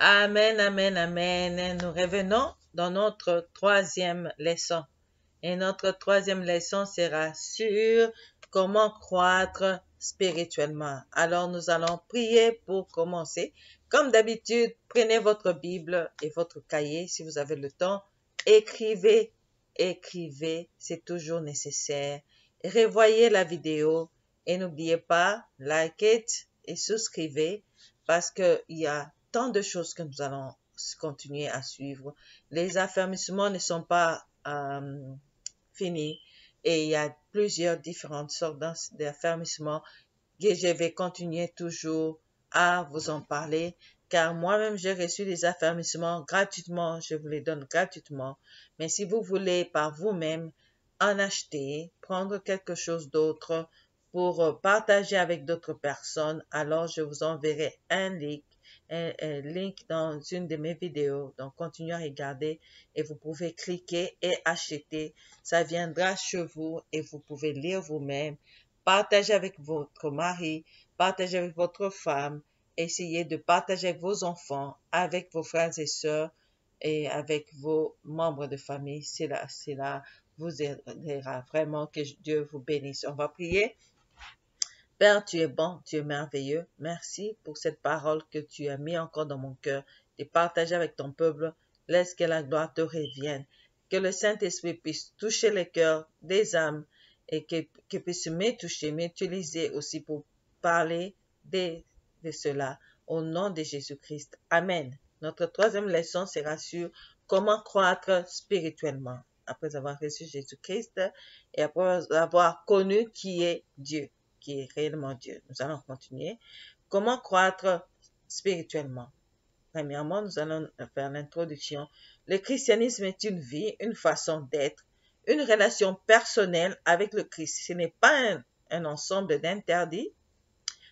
Amen, amen, amen. Nous revenons dans notre troisième leçon. Et notre troisième leçon sera sur comment croître spirituellement. Alors, nous allons prier pour commencer. Comme d'habitude, prenez votre Bible et votre cahier si vous avez le temps. Écrivez, écrivez, c'est toujours nécessaire. Revoyez la vidéo et n'oubliez pas, likez et souscrivez parce qu'il y a tant de choses que nous allons continuer à suivre. Les affermissements ne sont pas finis et il y a plusieurs différentes sortes d'affermissements que je vais continuer toujours à vous en parler car moi-même j'ai reçu des affermissements gratuitement, je vous les donne gratuitement. Mais si vous voulez par vous-même en acheter, prendre quelque chose d'autre pour partager avec d'autres personnes, alors je vous enverrai un link dans une de mes vidéos. Donc, continuez à regarder et vous pouvez cliquer et acheter. Ça viendra chez vous et vous pouvez lire vous-même. Partagez avec votre mari, partagez avec votre femme. Essayez de partager avec vos enfants, avec vos frères et sœurs et avec vos membres de famille. Cela vous aidera vraiment. Que Dieu vous bénisse. On va prier. Père, tu es bon, tu es merveilleux. Merci pour cette parole que tu as mis encore dans mon cœur de partager avec ton peuple. Laisse que la gloire te revienne. Que le Saint-Esprit puisse toucher les cœurs des âmes et qu'il puisse me toucher, m'utiliser aussi pour parler de cela. Au nom de Jésus-Christ. Amen. Notre troisième leçon sera sur comment croître spirituellement. Après avoir reçu Jésus-Christ et après avoir connu qui est Dieu, qui est réellement Dieu. Nous allons continuer. Comment croître spirituellement? Premièrement, nous allons faire l'introduction. Le christianisme est une vie, une façon d'être, une relation personnelle avec le Christ. Ce n'est pas un ensemble d'interdits.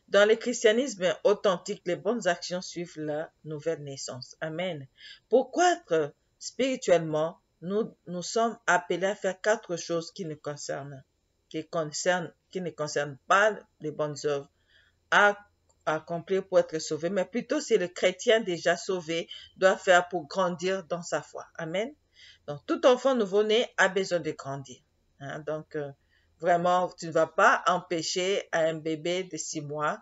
Dans le christianisme authentique, les bonnes actions suivent la nouvelle naissance. Amen. Pour croître spirituellement, nous sommes appelés à faire quatre choses qui ne concernent pas les bonnes œuvres à accomplir pour être sauvé, mais plutôt c'est le chrétien déjà sauvé doit faire pour grandir dans sa foi. Amen. Donc, tout enfant nouveau-né a besoin de grandir. Donc, vraiment, tu ne vas pas empêcher à un bébé de 6 mois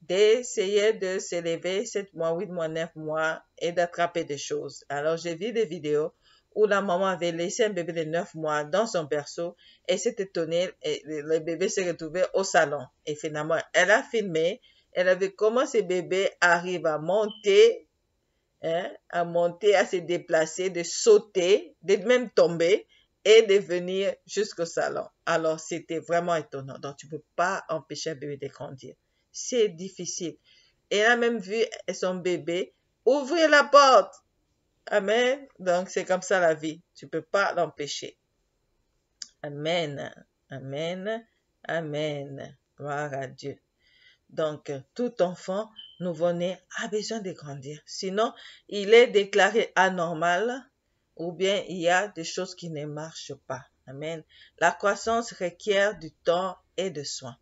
d'essayer de s'élever 7 mois, 8 mois, 9 mois et d'attraper des choses. Alors, j'ai vu des vidéos où la maman avait laissé un bébé de 9 mois dans son berceau et s'est étonnée et le bébé s'est retrouvé au salon. Et finalement, elle a filmé, elle a vu comment ce bébé arrive à monter, à se déplacer, de sauter, de même tomber et de venir jusqu'au salon. Alors, c'était vraiment étonnant. Donc, tu ne peux pas empêcher un bébé de grandir. C'est difficile. Elle a même vu son bébé ouvrir la porte. Amen. Donc, c'est comme ça la vie. Tu ne peux pas l'empêcher. Amen. Amen. Amen. Gloire à Dieu. Donc, tout enfant nouveau-né a besoin de grandir. Sinon, il est déclaré anormal ou bien il y a des choses qui ne marchent pas. Amen. La croissance requiert du temps et de soins.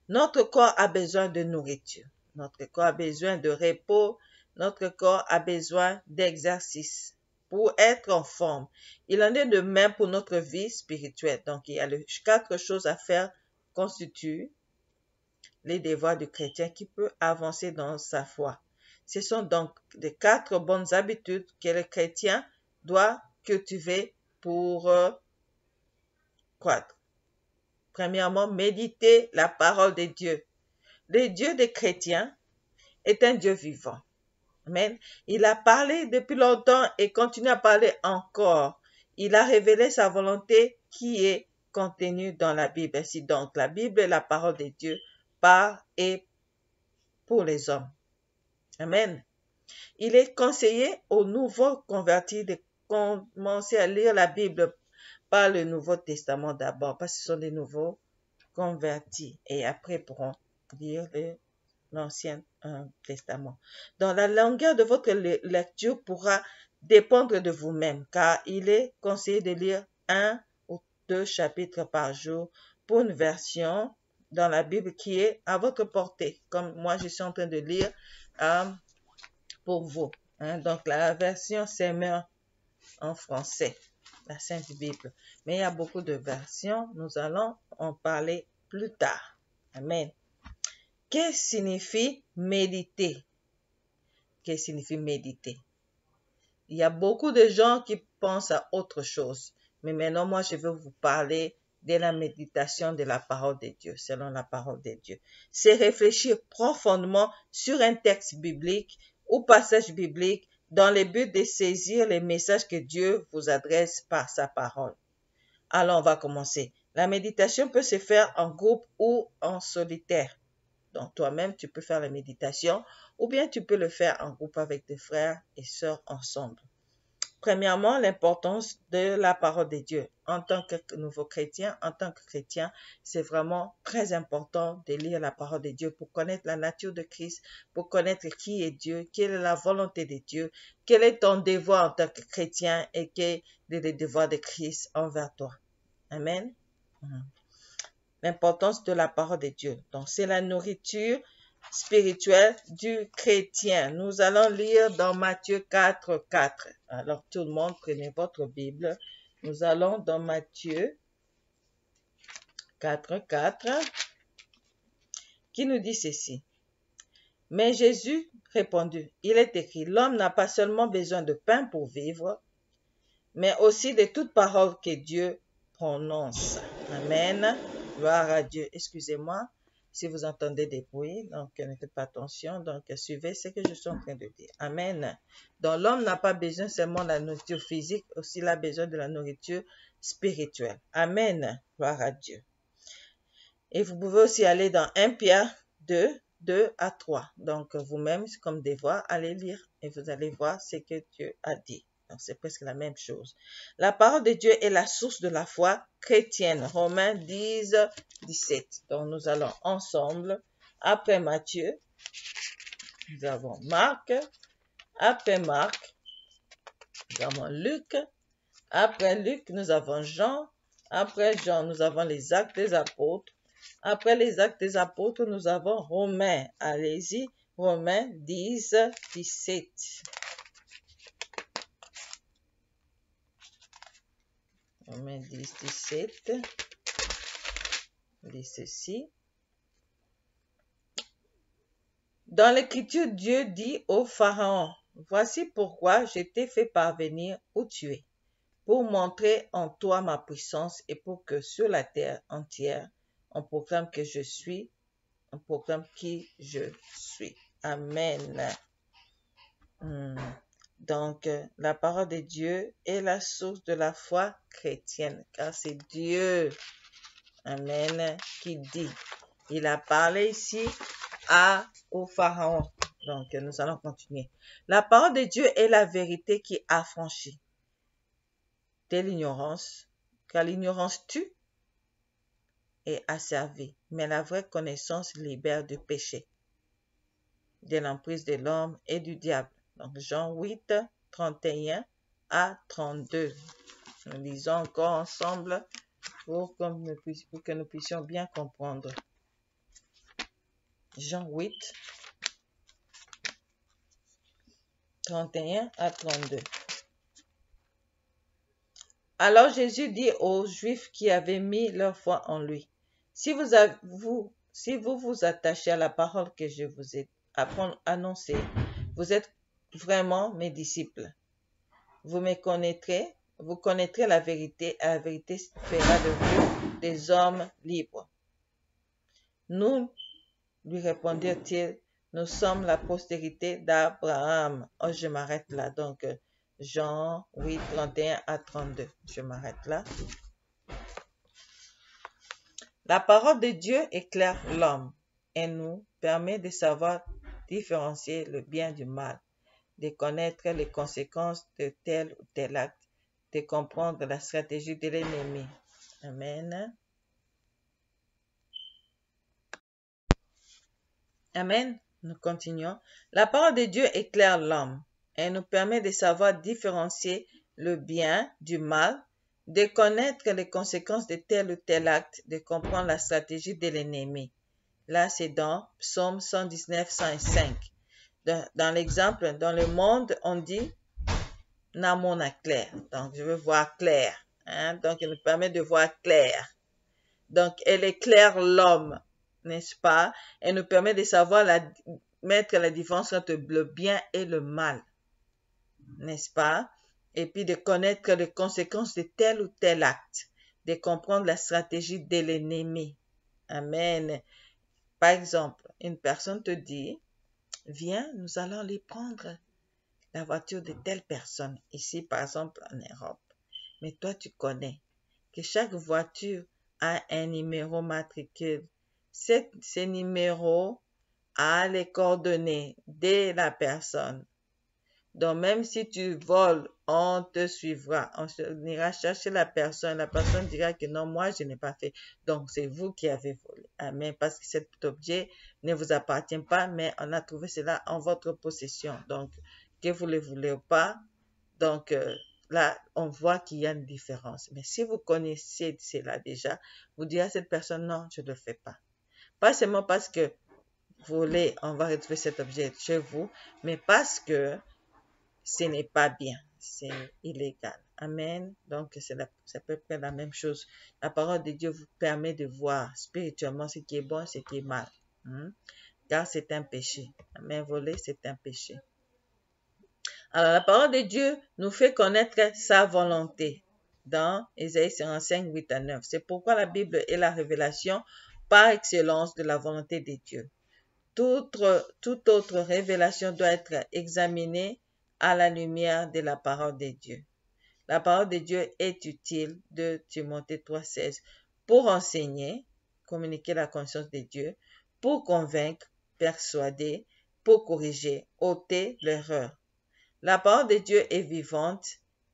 Notre corps a besoin de nourriture. Notre corps a besoin de repos. Notre corps a besoin d'exercice pour être en forme. Il en est de même pour notre vie spirituelle. Donc, il y a les 4 choses à faire constituent les devoirs du chrétien qui peut avancer dans sa foi. Ce sont donc les 4 bonnes habitudes que le chrétien doit cultiver pour croître. Premièrement, méditer la parole de Dieu. Le Dieu des chrétiens est un Dieu vivant. Amen. Il a parlé depuis longtemps et continue à parler encore. Il a révélé sa volonté qui est contenue dans la Bible. Ainsi donc, la Bible est la parole de Dieu par et pour les hommes. Amen. Il est conseillé aux nouveaux convertis de commencer à lire la Bible par le Nouveau Testament d'abord, parce que ce sont des nouveaux convertis et après pourront lire l'Ancien Testament. Donc, la longueur de votre lecture pourra dépendre de vous-même, car il est conseillé de lire 1 ou 2 chapitres par jour pour une version dans la Bible qui est à votre portée, comme moi je suis en train de lire pour vous. Donc, la version Semeur en français, la Sainte Bible. Mais il y a beaucoup de versions. Nous allons en parler plus tard. Amen. Qu'est-ce que signifie méditer? Qu'est-ce que signifie méditer? Il y a beaucoup de gens qui pensent à autre chose. Mais maintenant, moi, je vais vous parler de la méditation de la parole de Dieu, selon la parole de Dieu. C'est réfléchir profondément sur un texte biblique ou passage biblique dans le but de saisir les messages que Dieu vous adresse par sa parole. Alors, on va commencer. La méditation peut se faire en groupe ou en solitaire. Donc, toi-même, tu peux faire la méditation ou bien tu peux le faire en groupe avec tes frères et sœurs ensemble. Premièrement, l'importance de la parole de Dieu. En tant que nouveau chrétien, en tant que chrétien, c'est vraiment très important de lire la parole de Dieu pour connaître la nature de Christ, pour connaître qui est Dieu, quelle est la volonté de Dieu, quel est ton devoir en tant que chrétien et quel est le devoir de Christ envers toi. Amen. L'importance de la parole de Dieu. Donc, c'est la nourriture spirituelle du chrétien. Nous allons lire dans Matthieu 4, 4. Alors, tout le monde, prenez votre Bible. Nous allons dans Matthieu 4, 4, qui nous dit ceci. Mais Jésus répondit, il est écrit, l'homme n'a pas seulement besoin de pain pour vivre, mais aussi de toute parole que Dieu prononce. Amen. Gloire à Dieu. Excusez-moi si vous entendez des bruits, donc ne faites pas attention, donc suivez ce que je suis en train de dire. Amen. Donc l'homme n'a pas besoin seulement de la nourriture physique, aussi il a besoin de la nourriture spirituelle. Amen. Gloire à Dieu. Et vous pouvez aussi aller dans 1 Pierre 2, 2 à 3. Donc vous-même, comme devoir, allez lire et vous allez voir ce que Dieu a dit. C'est presque la même chose. La parole de Dieu est la source de la foi chrétienne. Romains 10, 17. Donc, nous allons ensemble. Après Matthieu, nous avons Marc. Après Marc, nous avons Luc. Après Luc, nous avons Jean. Après Jean, nous avons les actes des apôtres. Après les actes des apôtres, nous avons Romains. Allez-y, Romains 10, 17. Romains 10, 17, dit ceci. Dans l'Écriture, Dieu dit au Pharaon, « Voici pourquoi je t'ai fait parvenir où tu es, pour montrer en toi ma puissance et pour que sur la terre entière, on proclame que je suis, on proclame qui je suis. » Amen. Donc, la parole de Dieu est la source de la foi chrétienne, car c'est Dieu, amen, qui dit. Il a parlé ici au Pharaon. Donc, nous allons continuer. La parole de Dieu est la vérité qui affranchit de l'ignorance, car l'ignorance tue et asservit, mais la vraie connaissance libère du péché, de l'emprise de l'homme et du diable. Donc, Jean 8, 31 à 32. Nous lisons encore ensemble pour que nous puissions bien comprendre. Jean 8, 31 à 32. Alors Jésus dit aux Juifs qui avaient mis leur foi en lui, si vous vous attachez à la parole que je vous ai annoncée, vous êtes vraiment mes disciples. Vous me connaîtrez, vous connaîtrez la vérité, et la vérité fera de vous des hommes libres. Nous, lui répondirent-ils, nous sommes la postérité d'Abraham. Oh, je m'arrête là. Donc, Jean 8, 31 à 32. Je m'arrête là. La parole de Dieu éclaire l'homme et nous permet de savoir différencier le bien du mal, de connaître les conséquences de tel ou tel acte, de comprendre la stratégie de l'ennemi. Amen. Amen. Nous continuons. La parole de Dieu éclaire l'homme et nous permet de savoir différencier le bien du mal, de connaître les conséquences de tel ou tel acte, de comprendre la stratégie de l'ennemi. Là, c'est dans Psaume 119, 105. Dans l'exemple, dans le monde, on dit Namona clair. Donc, je veux voir clair. Hein? Donc, il nous permet de voir clair. Donc, elle éclaire l'homme, n'est-ce pas? Elle nous permet de savoir mettre la différence entre le bien et le mal, n'est-ce pas? Et puis de connaître les conséquences de tel ou tel acte, de comprendre la stratégie de l'ennemi. Amen. Par exemple, une personne te dit, viens, nous allons aller prendre la voiture de telle personne, ici par exemple en Europe. Mais toi, tu connais que chaque voiture a un numéro matricule. Ces numéros a les coordonnées de la personne. Donc, même si tu voles, on te suivra. On ira chercher la personne. La personne dira que non, moi, je n'ai pas fait. Donc, c'est vous qui avez volé. Amen. Parce que cet objet ne vous appartient pas, mais on a trouvé cela en votre possession. Donc, que vous le voulez ou pas. Donc, là, on voit qu'il y a une différence. Mais si vous connaissez cela déjà, vous direz à cette personne, non, je ne le fais pas. Pas seulement parce que voler, on va retrouver cet objet chez vous, mais parce que ce n'est pas bien, c'est illégal. Amen. Donc, c'est à peu près la même chose. La parole de Dieu vous permet de voir spirituellement ce qui est bon, ce qui est mal. Car c'est un péché. Amen. Voler, c'est un péché. Alors, la parole de Dieu nous fait connaître sa volonté dans Ésaïe 55, 8 à 9. C'est pourquoi la Bible est la révélation par excellence de la volonté de Dieu. Toute autre révélation doit être examinée à la lumière de la parole de Dieu. La parole de Dieu est utile, de Timothée 3,16, pour enseigner, communiquer la conscience de Dieu, pour convaincre, persuader, pour corriger, ôter l'erreur. La parole de Dieu est vivante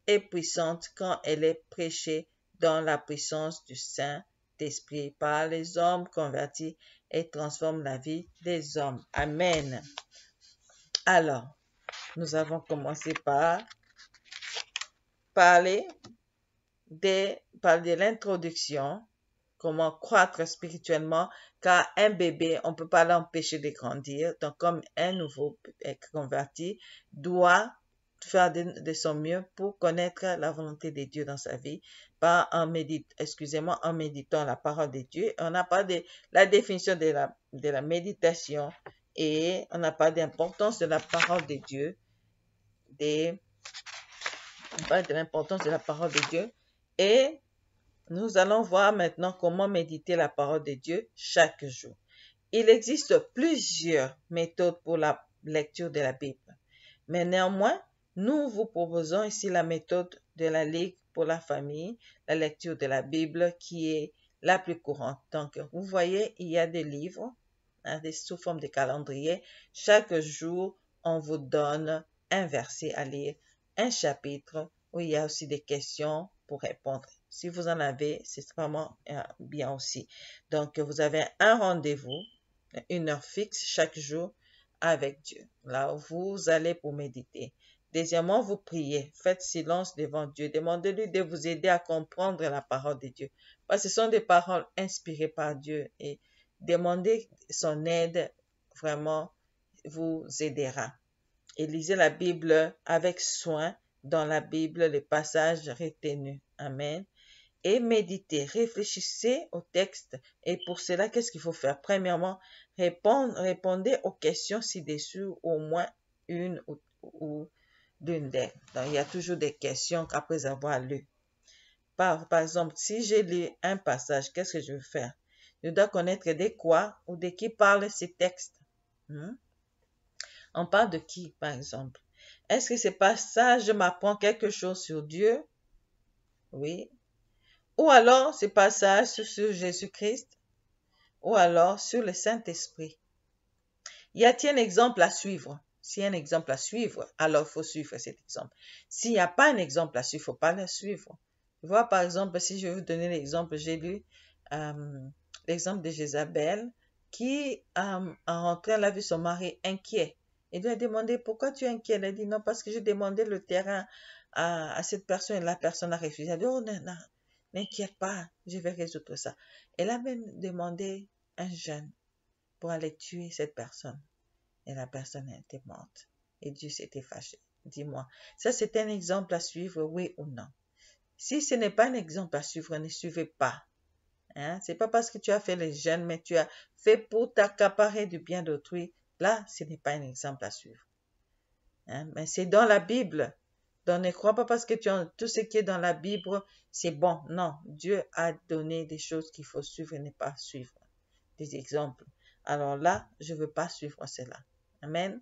et puissante quand elle est prêchée dans la puissance du Saint-Esprit par les hommes convertis et transforme la vie des hommes. Amen. Alors, nous avons commencé par parler de l'introduction, comment croître spirituellement, car un bébé, on ne peut pas l'empêcher de grandir. Donc, comme un nouveau converti doit faire de son mieux pour connaître la volonté de Dieu dans sa vie, en méditant la parole de Dieu. On n'a pas de la définition de la méditation et on n'a pas d'importance de la parole de Dieu, de l'importance de la parole de Dieu. Et nous allons voir maintenant comment méditer la parole de Dieu chaque jour. Il existe plusieurs méthodes pour la lecture de la Bible, mais néanmoins, nous vous proposons ici la méthode de la Ligue pour la famille, la lecture de la Bible qui est la plus courante. Donc, vous voyez, il y a des livres sous forme de calendrier. Chaque jour, on vous donne un verset à lire, un chapitre où il y a aussi des questions pour répondre. Si vous en avez, c'est vraiment bien aussi. Donc, vous avez un rendez-vous, une heure fixe chaque jour avec Dieu. Là où vous allez pour méditer. Deuxièmement, vous priez. Faites silence devant Dieu. Demandez-lui de vous aider à comprendre la parole de Dieu. Parce que ce sont des paroles inspirées par Dieu. Et demander son aide, vraiment, vous aidera. Et lisez la Bible avec soin. Dans la Bible, les passages retenus. Amen. Et méditez, réfléchissez au texte. Et pour cela, qu'est-ce qu'il faut faire? Premièrement, répondez aux questions ci-dessus, au moins une ou l'une d'elles. Donc, il y a toujours des questions qu'après avoir lu. Par exemple, si j'ai lu un passage, qu'est-ce que je veux faire? Je dois connaître de quoi ou de qui parle ces textes. On parle de qui, par exemple? Est-ce que ce passage m'apprend quelque chose sur Dieu? Oui. Ou alors ce passage sur Jésus-Christ? Ou alors sur le Saint-Esprit? Y a-t-il un exemple à suivre? S'il y a un exemple à suivre, alors il faut suivre cet exemple. S'il n'y a pas un exemple à suivre, il ne faut pas le suivre. Tu vois, par exemple, si je vais vous donner l'exemple, j'ai lu l'exemple de Jézabel qui, en rentrant, elle a vu son mari inquiet. Il lui a demandé, pourquoi tu es inquiet? Elle a dit, non, parce que j'ai demandé le terrain à cette personne et la personne a refusé. Elle a dit, oh non, non, n'inquiète pas, je vais résoudre ça. Elle a même demandé un jeûne pour aller tuer cette personne. et la personne était morte. Et Dieu s'était fâché. Dis-moi, ça c'est un exemple à suivre, oui ou non? Si ce n'est pas un exemple à suivre, ne suivez pas. Hein? C'est pas parce que tu as fait les jeûnes, mais tu as fait pour t'accaparer du bien d'autrui. Là, ce n'est pas un exemple à suivre. Hein? Mais c'est dans la Bible. Donc ne crois pas parce que tout ce qui est dans la Bible, c'est bon. Non, Dieu a donné des choses qu'il faut suivre et ne pas suivre. Des exemples. Alors là, je ne veux pas suivre cela. Amen.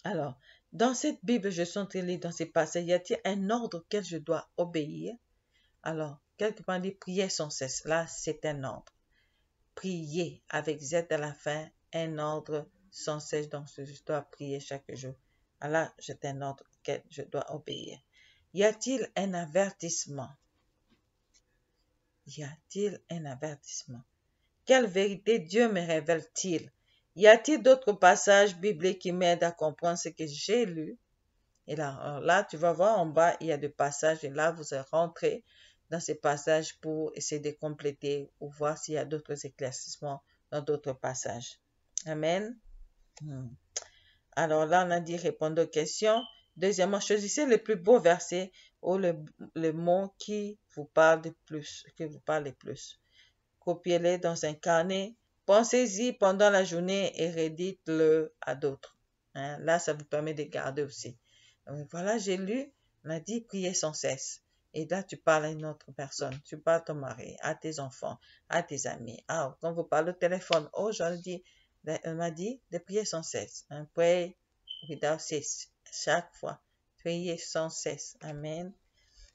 Alors, dans cette Bible, je suis en train de lire dans ces passages, y a-t-il un ordre auquel je dois obéir? Alors, quelque part, dit prier sans cesse. Là, c'est un ordre. Prier avec Z à la fin, un ordre sans cesse. Donc, je dois prier chaque jour. Alors là, c'est un ordre auquel je dois obéir. Y a-t-il un avertissement? Y a-t-il un avertissement? Quelle vérité Dieu me révèle-t-il? Y a-t-il d'autres passages bibliques qui m'aident à comprendre ce que j'ai lu? Et là, tu vas voir en bas, il y a des passages et là, vous allez rentrer dans ces passages pour essayer de compléter ou voir s'il y a d'autres éclaircissements dans d'autres passages. Amen. Alors là, on a dit répondre aux questions. Deuxièmement, choisissez le plus beau verset ou le mot qui vous parle le plus. Copiez-les dans un carnet. Pensez-y pendant la journée et redites-le à d'autres. Hein? Là, ça vous permet de garder aussi. Donc, voilà, j'ai lu, on a dit prier sans cesse. Et là, tu parles à une autre personne. Tu parles à ton mari, à tes enfants, à tes amis. Ah, quand vous parlez au téléphone, oh, on m'a dit de prier sans cesse. Hein? Pray without cease. Chaque fois. Priez sans cesse. Amen.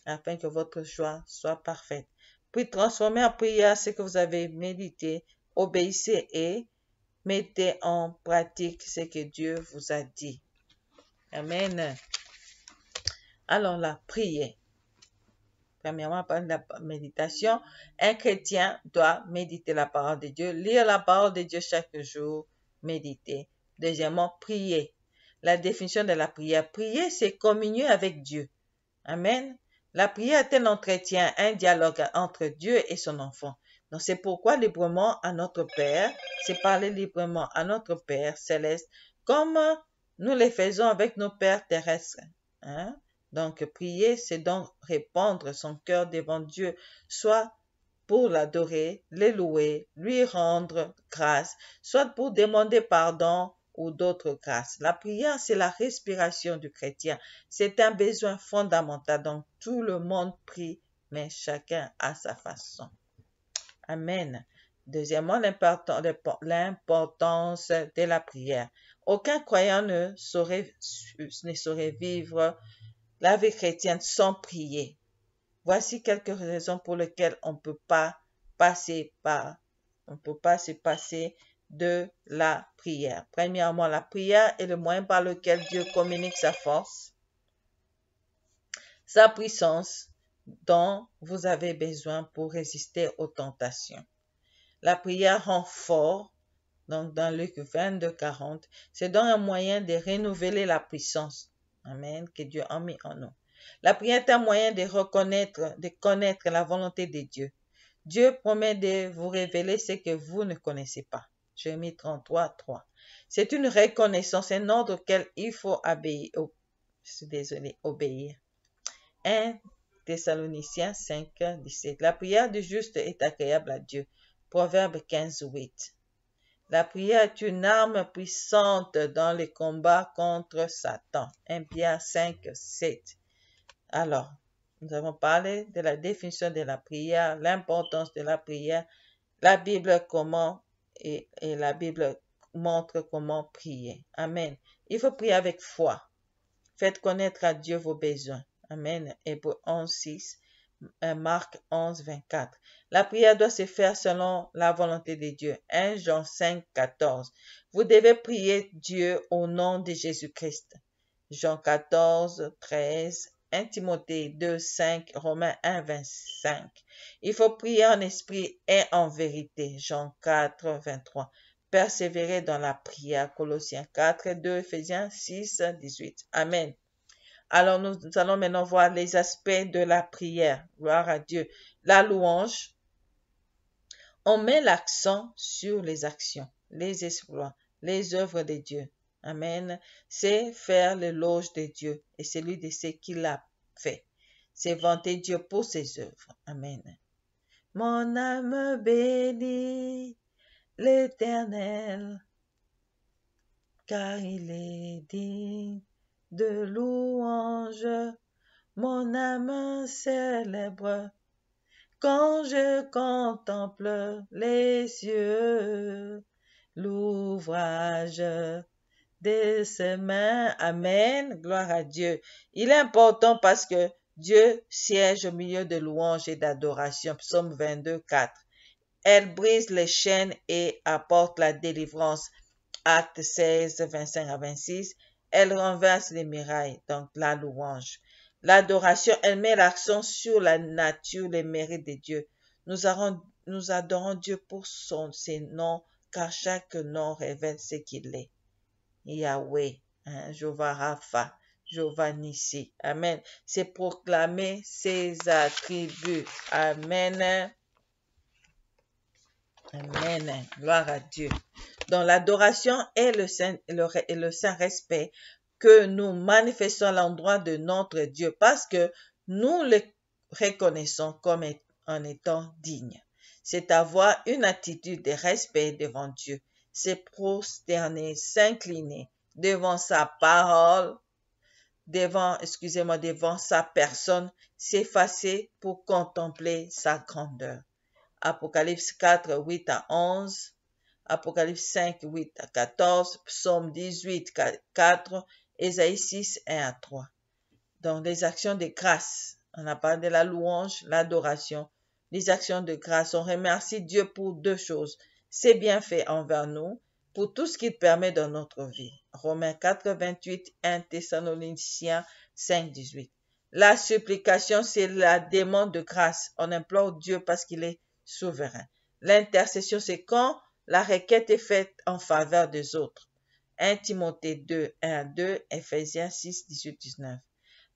Afin que votre joie soit parfaite. Puis transformez en prière ce que vous avez médité, obéissez et mettez en pratique ce que Dieu vous a dit. Amen. Alors là, priez. Premièrement, par la méditation, un chrétien doit méditer la parole de Dieu, lire la parole de Dieu chaque jour, méditer. Deuxièmement, prier. La définition de la prière. Prier, c'est communier avec Dieu. Amen. La prière est un entretien, un dialogue entre Dieu et son enfant. Donc c'est pourquoi librement à notre Père, c'est parler librement à notre Père céleste, comme nous le faisons avec nos pères terrestres. Hein? Donc prier, c'est donc répandre son cœur devant Dieu, soit pour l'adorer, le louer, lui rendre grâce, soit pour demander pardon ou d'autres grâces. La prière, c'est la respiration du chrétien. C'est un besoin fondamental. Donc, tout le monde prie, mais chacun à sa façon. Amen. Deuxièmement, l'importance de la prière. Aucun croyant ne saurait vivre la vie chrétienne sans prier. Voici quelques raisons pour lesquelles on ne peut pas se passer de la prière. Premièrement, la prière est le moyen par lequel Dieu communique sa force, sa puissance dont vous avez besoin pour résister aux tentations. La prière rend fort, donc dans Luc 22, 40, c'est donc un moyen de renouveler la puissance, amen, que Dieu a mis en nous. La prière est un moyen de connaître la volonté de Dieu. Dieu promet de vous révéler ce que vous ne connaissez pas. Jérémie 33, 3. C'est une reconnaissance, un ordre auquel il faut obéir. 1 Thessaloniciens 5, 17. La prière du juste est agréable à Dieu. Proverbe 15, 8. La prière est une arme puissante dans les combats contre Satan. 1 Pierre 5, 7. Alors, nous avons parlé de la définition de la prière, l'importance de la prière, la Bible et la Bible montre comment prier. Amen. Il faut prier avec foi. Faites connaître à Dieu vos besoins. Amen. Hébreux 11, 6, Marc 11, 24. La prière doit se faire selon la volonté de Dieu. 1 Jean 5, 14. Vous devez prier Dieu au nom de Jésus-Christ. Jean 14, 13. 1 Timothée 2, 5, Romains 1, 25. Il faut prier en esprit et en vérité. Jean 4, 23. Persévérer dans la prière. Colossiens 4, 2, Éphésiens 6, 18. Amen. Alors nous allons maintenant voir les aspects de la prière. Gloire à Dieu. La louange. On met l'accent sur les actions, les exploits, les œuvres de Dieu. Amen. C'est faire l'éloge de Dieu et celui de ce qu'il a fait. C'est vanter Dieu pour ses œuvres. Amen. Mon âme bénit l'Éternel, car il est digne de louange. Mon âme célèbre quand je contemple les cieux, l'ouvrage de ses mains. Amen. Gloire à Dieu. Il est important parce que Dieu siège au milieu de louanges et d'adoration. Psaume 22, 4. Elle brise les chaînes et apporte la délivrance. Acte 16, 25 à 26. Elle renverse les murailles, donc la louange. L'adoration, elle met l'accent sur la nature, les mérites de Dieu. Nous adorons Dieu pour ses noms, car chaque nom révèle ce qu'il est. Yahweh, Jéhovah Rapha, Jéhovah Nissi. Amen. C'est proclamer ses attributs. Amen. Amen. Gloire à Dieu. Dans l'adoration et le saint respect que nous manifestons à l'endroit de notre Dieu parce que nous le reconnaissons comme en étant digne. C'est avoir une attitude de respect devant Dieu. C'est prosterner, s'incliner devant sa parole, devant sa personne, s'effacer pour contempler sa grandeur. Apocalypse 4, 8 à 11, Apocalypse 5, 8 à 14, Psaume 18, 4, Ésaïe 6, 1 à 3. Donc, les actions de grâce. On a parlé de la louange, l'adoration. Les actions de grâce. On remercie Dieu pour deux choses. Ses bienfaits envers nous, pour tout ce qu'il permet dans notre vie. Romains 4, 28, 1 Thessaloniciens 5, 18. La supplication, c'est la demande de grâce. On implore Dieu parce qu'il est souverain. L'intercession, c'est quand la requête est faite en faveur des autres. 1 Timothée 2, 1 à 2, Ephésiens 6, 18, 19.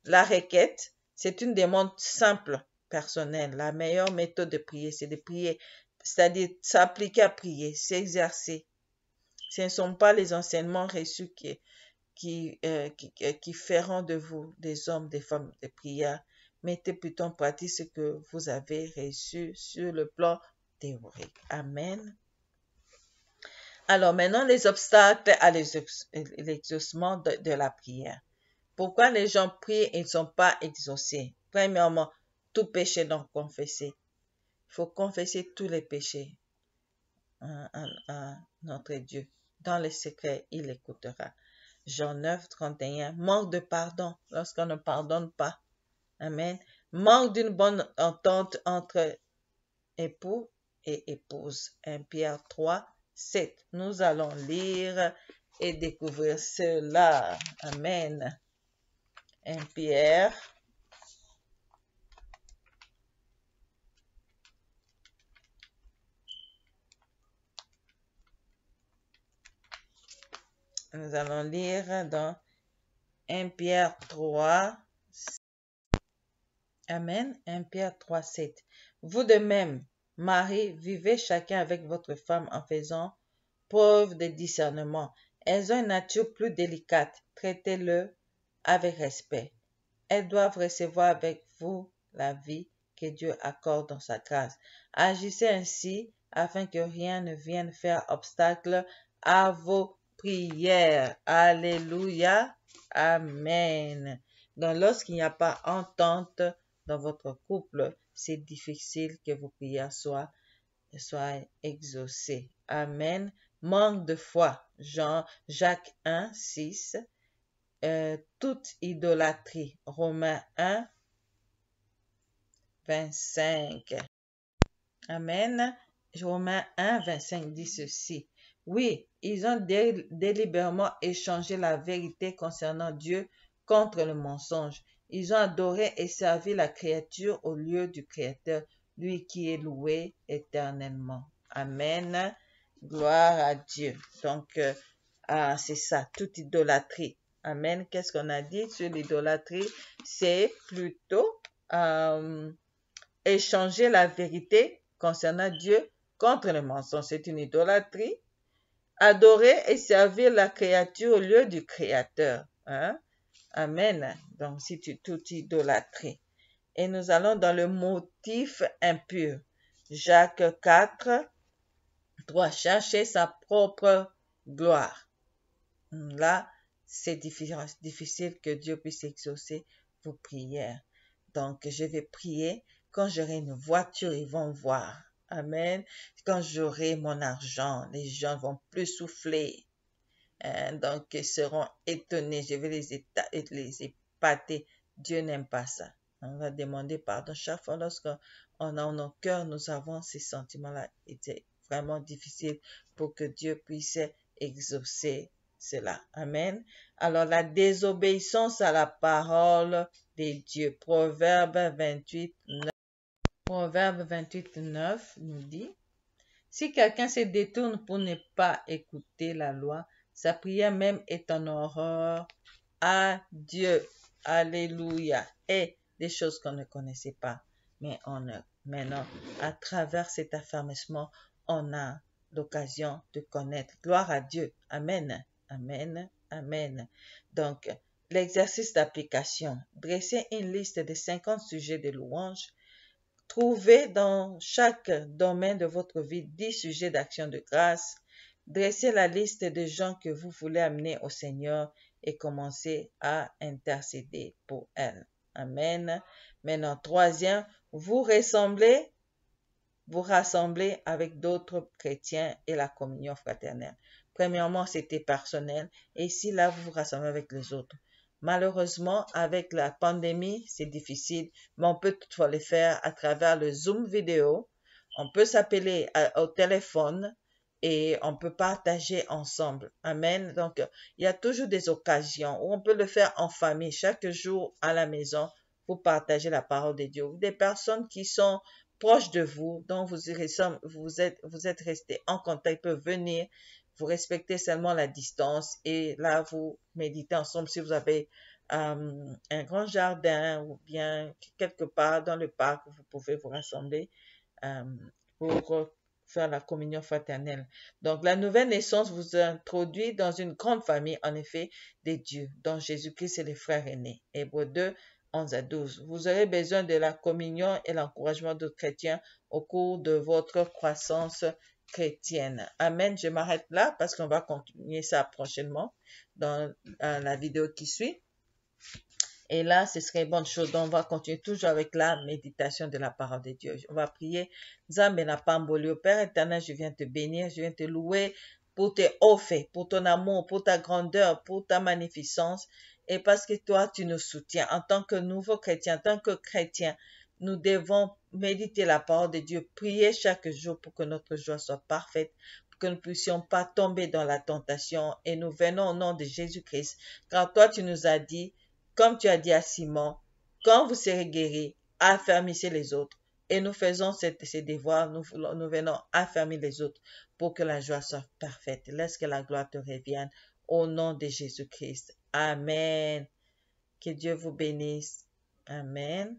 La requête, c'est une demande simple, personnelle. La meilleure méthode de prier, c'est de prier, c'est-à-dire s'appliquer à prier, s'exercer. Ce ne sont pas les enseignements reçus qui feront de vous des hommes, des femmes de prière. Mettez plutôt en pratique ce que vous avez reçu sur le plan théorique. Amen. Alors maintenant, les obstacles à l'exaucement de la prière. Pourquoi les gens prient et ne sont pas exaucés? Premièrement, tout péché non confessé. Il faut confesser tous les péchés à notre Dieu. Dans le secret, il écoutera. Jean 9, 31. Manque de pardon lorsqu'on ne pardonne pas. Amen. Manque d'une bonne entente entre époux et épouse. 1 Pierre 3, 7. Nous allons lire et découvrir cela. Amen. 1 Pierre. Nous allons lire dans 1 Pierre 3. Amen. 1 Pierre 3, 7. Vous de même, Marie, vivez chacun avec votre femme en faisant preuve de discernement. Elles ont une nature plus délicate. Traitez-le avec respect. Elles doivent recevoir avec vous la vie que Dieu accorde dans sa grâce. Agissez ainsi afin que rien ne vienne faire obstacle à vos prières. Alléluia. Amen. Donc, lorsqu'il n'y a pas entente dans votre couple, c'est difficile que vos prières soient exaucées. Amen. Manque de foi. Jacques 1, 6. Toute idolâtrie. Romains 1, 25. Amen. Romains 1, 25 dit ceci. Oui, ils ont délibérément échangé la vérité concernant Dieu contre le mensonge. Ils ont adoré et servi la créature au lieu du Créateur, lui qui est loué éternellement. Amen. Gloire à Dieu. Donc, c'est ça, toute idolâtrie. Amen. Qu'est-ce qu'on a dit sur l'idolâtrie? C'est plutôt échanger la vérité concernant Dieu contre le mensonge. C'est une idolâtrie. Adorer et servir la créature au lieu du Créateur. Hein? Amen. Donc, si tu tout idolâtrie. Et nous allons dans le motif impur. Jacques 4, 3. Chercher sa propre gloire. Là, c'est difficile que Dieu puisse exaucer vos prières. Donc, je vais prier. Quand j'aurai une voiture, ils vont voir. Amen. Quand j'aurai mon argent, les gens vont plus souffler. Donc, ils seront étonnés. Je vais les épater. Dieu n'aime pas ça. On va demander pardon chaque fois lorsqu'on a dans nos cœurs, nous avons ces sentiments-là. C'est vraiment difficile pour que Dieu puisse exaucer cela. Amen. Alors, la désobéissance à la parole de Dieu. Proverbe 28, 9. Proverbe 28, 9 nous dit, si quelqu'un se détourne pour ne pas écouter la loi, sa prière même est en horreur à Dieu. Alléluia. Et des choses qu'on ne connaissait pas. Mais maintenant, à travers cet affermissement, on a l'occasion de connaître. Gloire à Dieu. Amen. Amen. Amen. Donc, l'exercice d'application. Dressez une liste de 50 sujets de louange. Trouvez dans chaque domaine de votre vie 10 sujets d'action de grâce. Dressez la liste de gens que vous voulez amener au Seigneur et commencez à intercéder pour elles. Amen. Maintenant, troisième, vous rassemblez avec d'autres chrétiens et la communion fraternelle. Premièrement, c'était personnel. Et ici, là, vous vous rassemblez avec les autres. Malheureusement, avec la pandémie, c'est difficile, mais on peut toutefois le faire à travers le Zoom vidéo. On peut s'appeler au téléphone et on peut partager ensemble. Amen. Donc, il y a toujours des occasions où on peut le faire en famille, chaque jour à la maison, pour partager la parole de Dieu. Des personnes qui sont proches de vous, dont vous êtes restés en contact, peuvent venir. Vous respectez seulement la distance et là, vous méditez ensemble si vous avez un grand jardin ou bien quelque part dans le parc, vous pouvez vous rassembler pour faire la communion fraternelle. Donc, la nouvelle naissance vous introduit dans une grande famille, en effet, des dieux, dont Jésus-Christ est le frère aîné. Hébreux 2, 11 à 12. Vous aurez besoin de la communion et l'encouragement d'autres chrétiens au cours de votre croissance chrétienne. Amen. Je m'arrête là parce qu'on va continuer ça prochainement dans la vidéo qui suit. Et là, ce serait une bonne chose. Donc, on va continuer toujours avec la méditation de la parole de Dieu. On va prier. Nzambe na pamboli, Père éternel, je viens te bénir, je viens te louer pour tes hauts faits, pour ton amour, pour ta grandeur, pour ta magnificence. Et parce que toi, tu nous soutiens. En tant que nouveaux chrétiens, en tant que chrétiens, nous devons méditer la parole de Dieu, prier chaque jour pour que notre joie soit parfaite, pour que nous ne puissions pas tomber dans la tentation. Et nous venons au nom de Jésus-Christ. Car toi, tu nous as dit, comme tu as dit à Simon, quand vous serez guéris, affermissez les autres. Et nous faisons ces devoirs, nous venons affermir les autres pour que la joie soit parfaite. Laisse que la gloire te revienne au nom de Jésus-Christ. Amen. Que Dieu vous bénisse. Amen.